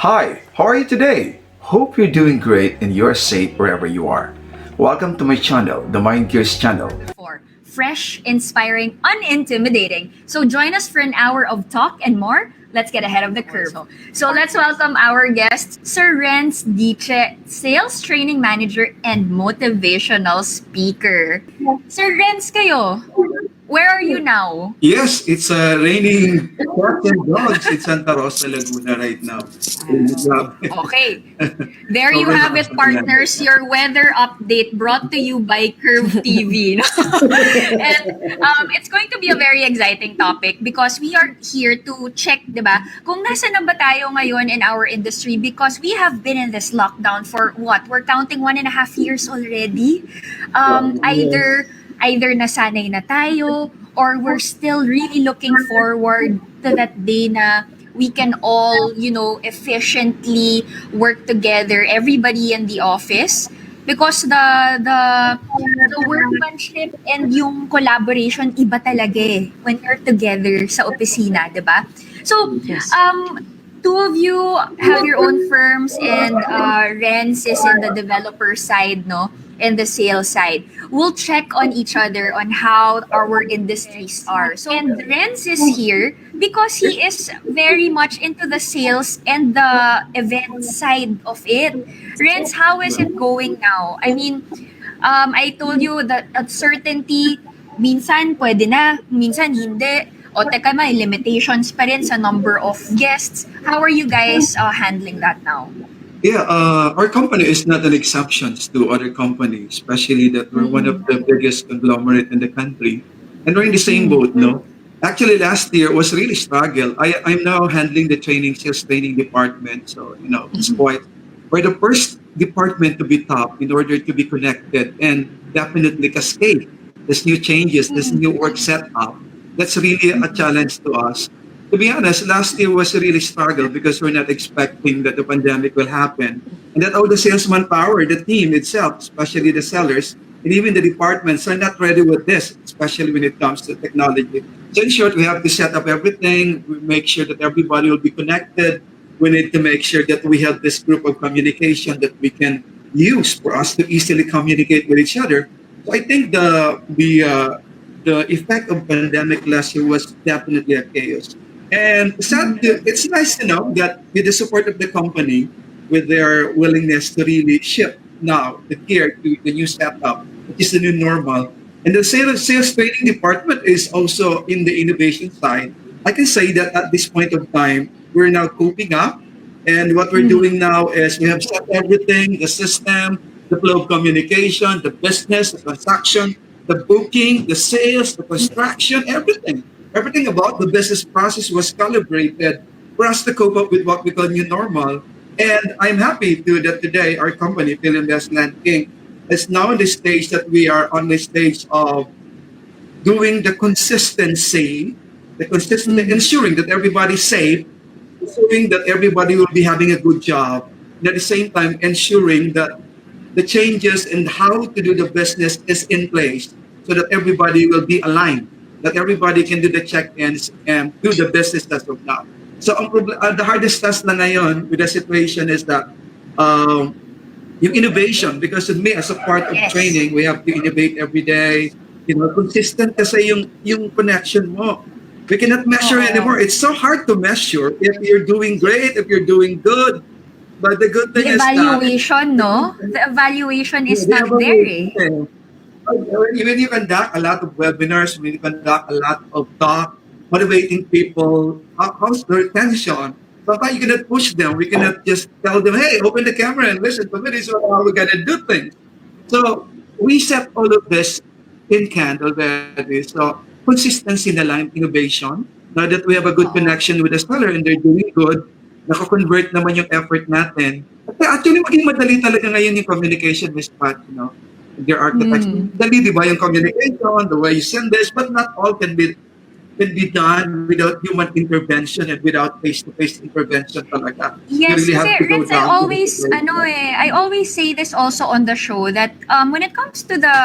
Hi, how are you today? Hope you're doing great and you're safe wherever you are. Welcome to my channel, the Mind Gears channel. For fresh, inspiring, unintimidating. So join us for an hour of talk and more. Let's get ahead of the curve. So let's welcome our guest, Sir Renz Diche, Sales Training Manager and Motivational Speaker. Sir Renz kayo, where are you now? Yes, it's raining cats and dogs in Santa Rosa, Laguna right now. Grabe. Okay, there you Sobrang have lakas it, ng ulan. partners. Your weather update brought to you by Curve TV. No? And it's going to be a very exciting topic because we are here to check, di ba, kung nasa na ba tayo ngayon in our industry because we have been in this lockdown for what? We're counting 1.5 years already. Either nasanay na tayo or we're still really looking forward to that day na we can all, efficiently work together, everybody in the office, because the workmanship and yung collaboration iba talaga when you're together sa opisina, 'di ba? So, Yes. two of you have your own firms and Renz is in the developer side, no? And the sales side. We'll check on each other on how our industries are. So, and Renz is here because he is very much into the sales and the event side of it. Renz, how is it going now? I mean, I told you that uncertainty, minsan pwede na, minsan hindi. O teka, may limitations pa rin sa number of guests. How are you guys handling that now? Yeah, our company is not an exception to other companies, especially that we're one of the biggest conglomerate in the country. And we're in the same boat, no? Actually, last year was really struggle. I'm now handling the sales training department. So, it's quite, we're the first department to be top in order to be connected and definitely cascade this new changes, this new work setup. That's really a challenge to us. To be honest, last year was a really struggle because we're not expecting that the pandemic will happen. And that all the sales manpower, the team itself, especially the sellers, and even the departments are not ready with this, especially when it comes to technology. So in short, we have to set up everything. We make sure that everybody will be connected. We need to make sure that we have this group of communication that we can use for us to easily communicate with each other. So I think the effect of pandemic last year was definitely a chaos. And it's nice to know that with the support of the company, with their willingness to really shift now the gear to the new setup, which is the new normal. And the sales training department is also in the innovation side. I can say that at this point of time, we're now coping up. And what we're doing now is we have set everything, the system, the flow of communication, the business, the transaction, the booking, the sales, the construction, everything. Everything about the business process was calibrated for us to cope up with what we call new normal. And I'm happy that today our company, Philinvest Land Inc., is now in the stage that we are on the stage of doing the consistency, ensuring that everybody's safe, ensuring that everybody will be having a good job, and at the same time ensuring that the changes in how to do the business is in place so that everybody will be aligned, that everybody can do the check-ins and do the business as of now. So the hardest task na ngayon with the situation is that yung innovation, because with me as a part of Yes. training, we have to innovate every day. Consistent kasi yung connection mo. We cannot measure anymore. It's so hard to measure if you're doing great, if you're doing good. But the good The thing is that evaluation, no? The evaluation is the not there eh. evaluation, when you conduct a lot of webinars, when you conduct a lot of talk, motivating people, how's their attention? Sometimes you cannot push them. We cannot just tell them, hey, open the camera and listen to me. This is how we're going to do things. So we set all of this in hand already. So consistency na lang, innovation. Now that we have a good Oo. connection with the seller and they're doing good, nako-convert naman yung effort natin. At actually, maging madali talaga ngayon yung communication with Pat, their architects. Dali, di ba, yung communication, the way you send this, but not all can be done without human intervention and without face-to-face intervention talaga. You Yes, really kasi have to go Renz, I down to the always, situation. I always say this also on the show that when it comes to the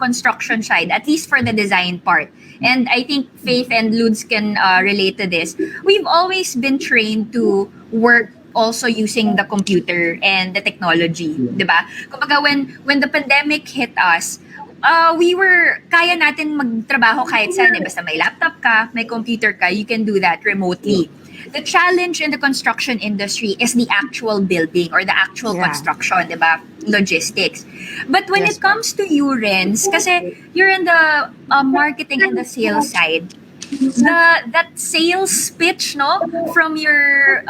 construction side, at least for the design part, and I think Faith and Ludes can relate to this, we've always been trained to work also using the computer and the technology, Yeah. 'di ba? Kumbaga when the pandemic hit us, kaya natin magtrabaho kahit saan, eh. Basta may laptop ka, may computer ka, you can do that remotely. The challenge in the construction industry is the actual building or the actual Yeah. construction, di ba? Logistics. But when Yes, it comes to you, Renz, kasi you're in the marketing and the sales side, that sales pitch, no, from your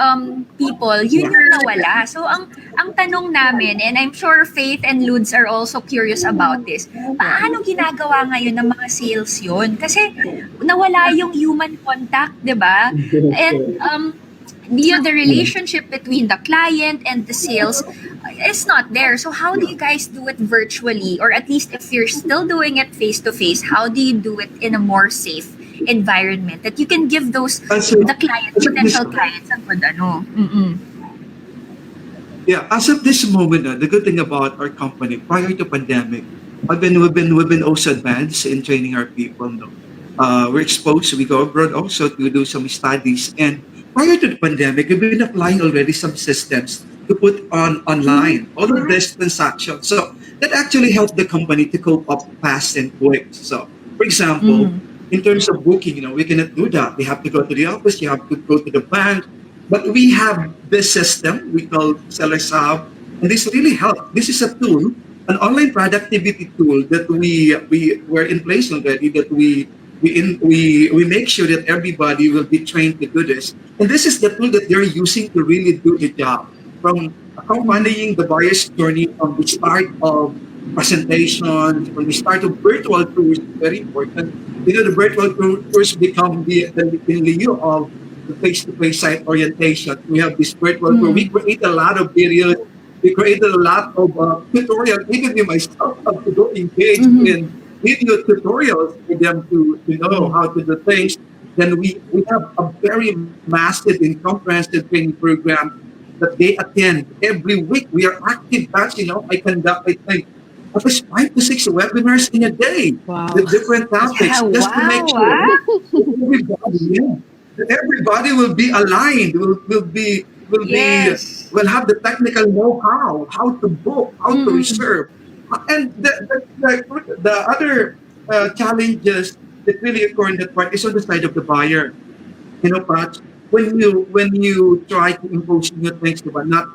people, yun yung nawala. So ang tanong namin, and I'm sure Faith and Ludes are also curious about this, paano ginagawa ngayon ng mga sales yun? Kasi nawala yung human contact, di ba? And the relationship between the client and the sales is not there. So how do you guys do it virtually? Or at least if you're still doing it face to face, how do you do it in a more safe environment that you can give those the clients, potential clients, ang good ano? Yeah, as of this moment, the good thing about our company prior to pandemic, we've been also advanced in training our people. No? We're exposed. We go abroad also to do some studies. And prior to the pandemic, we've been applying already some systems to put on online all of this transactions. So that actually helped the company to cope up fast and quick. So, for example, in terms of booking, we cannot do that. We have to go to the office. You have to go to the bank. But we have this system we call Sellers Hub, and this really helped. This is a tool, an online productivity tool that we were in place already. That we make sure that everybody will be trained to do this. And this is the tool that they're using to really do the job, from accompanying the buyer's journey from the start of presentation, from the start of virtual tours. Very important. The virtual tours become the lieu of the face-to-face site orientation. We have this virtual tour. We create a lot of videos. We created a lot of tutorials. Even me myself have to go engage in video tutorials for them to know how to do things. Then we have a very massive and comprehensive training program that they attend every week. We are active batch. I conduct, I think, at least 5 to 6 webinars in a day with different topics, just to make sure that everybody will be aligned, will have the technical know-how, how to book, how to reserve. And the other challenges that really occur in that part is on the side of the buyer. Pat, when you try to impose new things, but not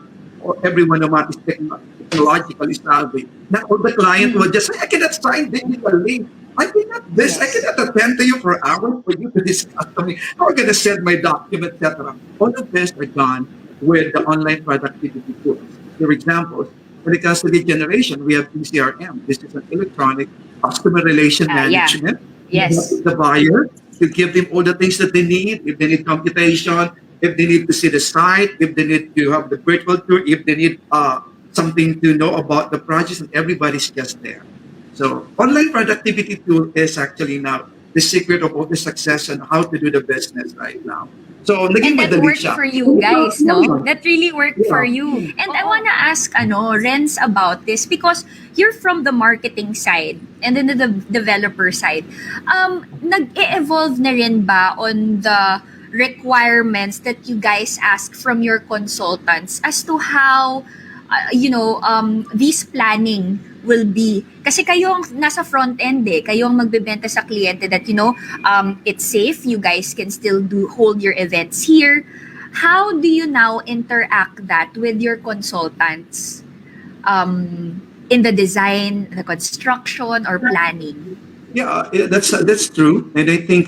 everyone naman is technologically savvy. Not all the client will just say, I cannot sign digitally. I cannot this. I cannot attend to you for hours for you to discuss something. How am I going to send my document, etc. All of this are done with the online productivity tools. For examples, when it comes to lead generation, we have ECRM. This is an electronic customer relation management. Yes. The buyer to give them all the things that they need. If they need computation, if they need to see the site, if they need to have the virtual tour, if they need something to know about the projects, and everybody's just there. So online productivity tool is actually now the secret of all the success and how to do the business right now. So and that worked for you guys, no? That really worked for you. And I wanna ask, Renz, about this because you're from the marketing side and then the developer side. Nag-evolve na rin ba on the requirements that you guys ask from your consultants as to how, this planning will be? Kasi kayo ang nasa front end kayo ang magbebenta sa kliyente that it's safe, you guys can still hold your events here. How do you now interact that with your consultants in the design, the construction, or planning? Yeah, that's true, and I think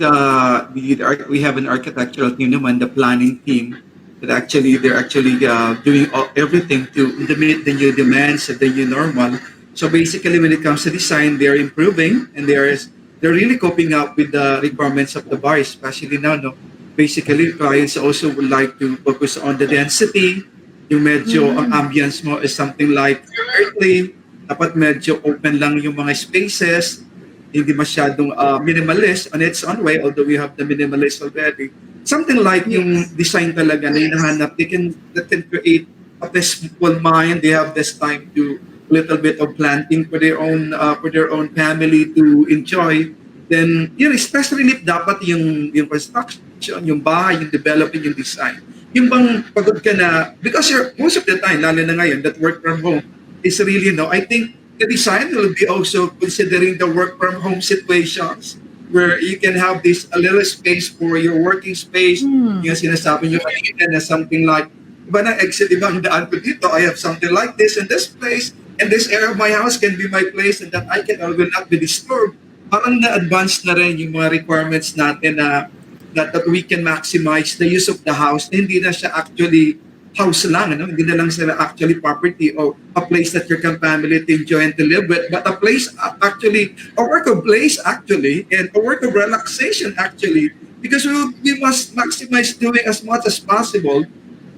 we have an architectural team naman, the planning team, that they're actually doing everything to meet the new demands of the new normal. So basically, when it comes to design, they're improving and they're really coping up with the requirements of the buyers, especially now. No, basically, clients also would like to focus on the density. Yung medyo ang ambience mo is something like earthly. Dapat medyo open lang yung mga spaces. Hindi masyadong minimalist on its own way, although we have the minimalist already. Something like yung design talaga na hinahanap, that can create a peaceful mind. They have this time to little bit of planting for their own family to enjoy. Then, especially if dapat yung construction, yung bahay, yung developing, yung design. yung bang pagod ka na, because you're, most of the time, lalo na ngayon, that work from home is really, I think the design will be also considering the work from home situations where you can have this a little space for your working space. Yung sinasabi nyo kanina na something like, iba na exit, iba ang daan ko dito, I have something like this in this place, and this area of my house can be my place and that I will not be disturbed. Parang na-advance na rin yung mga requirements natin na that we can maximize the use of the house. Hindi na siya actually house lang, ano? Hindi na lang sila actually property or a place that your family to enjoy and to live with, but a place actually, a work of place actually, and a work of relaxation actually, because we must maximize doing as much as possible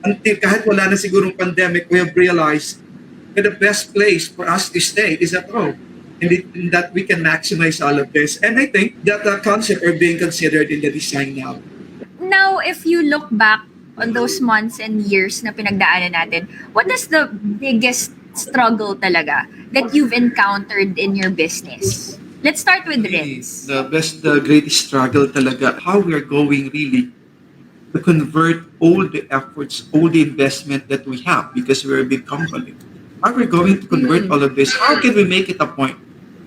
until kahit wala na sigurong pandemic, we have realized that the best place for us to stay is at home. And that we can maximize all of this. And I think that the concept are being considered in the design now. Now, if you look back on those months and years na pinagdaanan natin, what is the biggest struggle talaga that you've encountered in your business? Let's start with Renz. The greatest struggle talaga, how we're going really to convert all the efforts, all the investment that we have because we're a big company. How we're going to convert all of this? How can we make it a point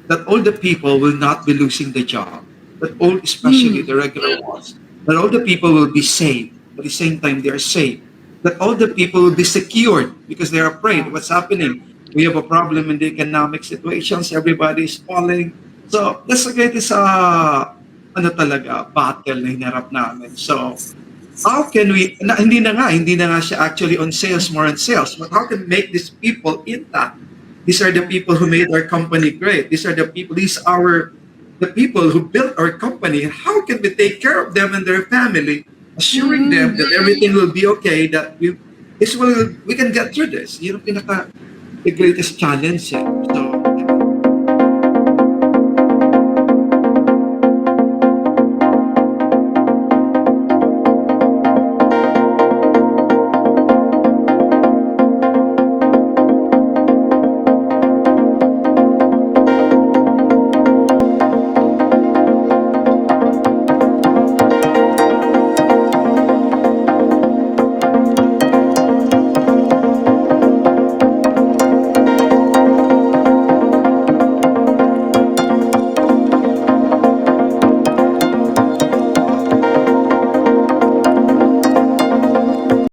that all the people will not be losing the job, that all, especially the regular ones, that all the people will be safe. At the same time, they are safe. That all the people will be secured because they're afraid. What's happening? We have a problem in the economic situations. Everybody is falling. So that's the greatest battle na hinarap namin. So how can we, hindi na nga siya actually on sales, more on sales, but how can we make these people intact? These are the people who made our company great. These are the people, the people who built our company. How can we take care of them and their family, assuring them that everything will be okay, that we can get through this? Yun ang the greatest challenge. Eh.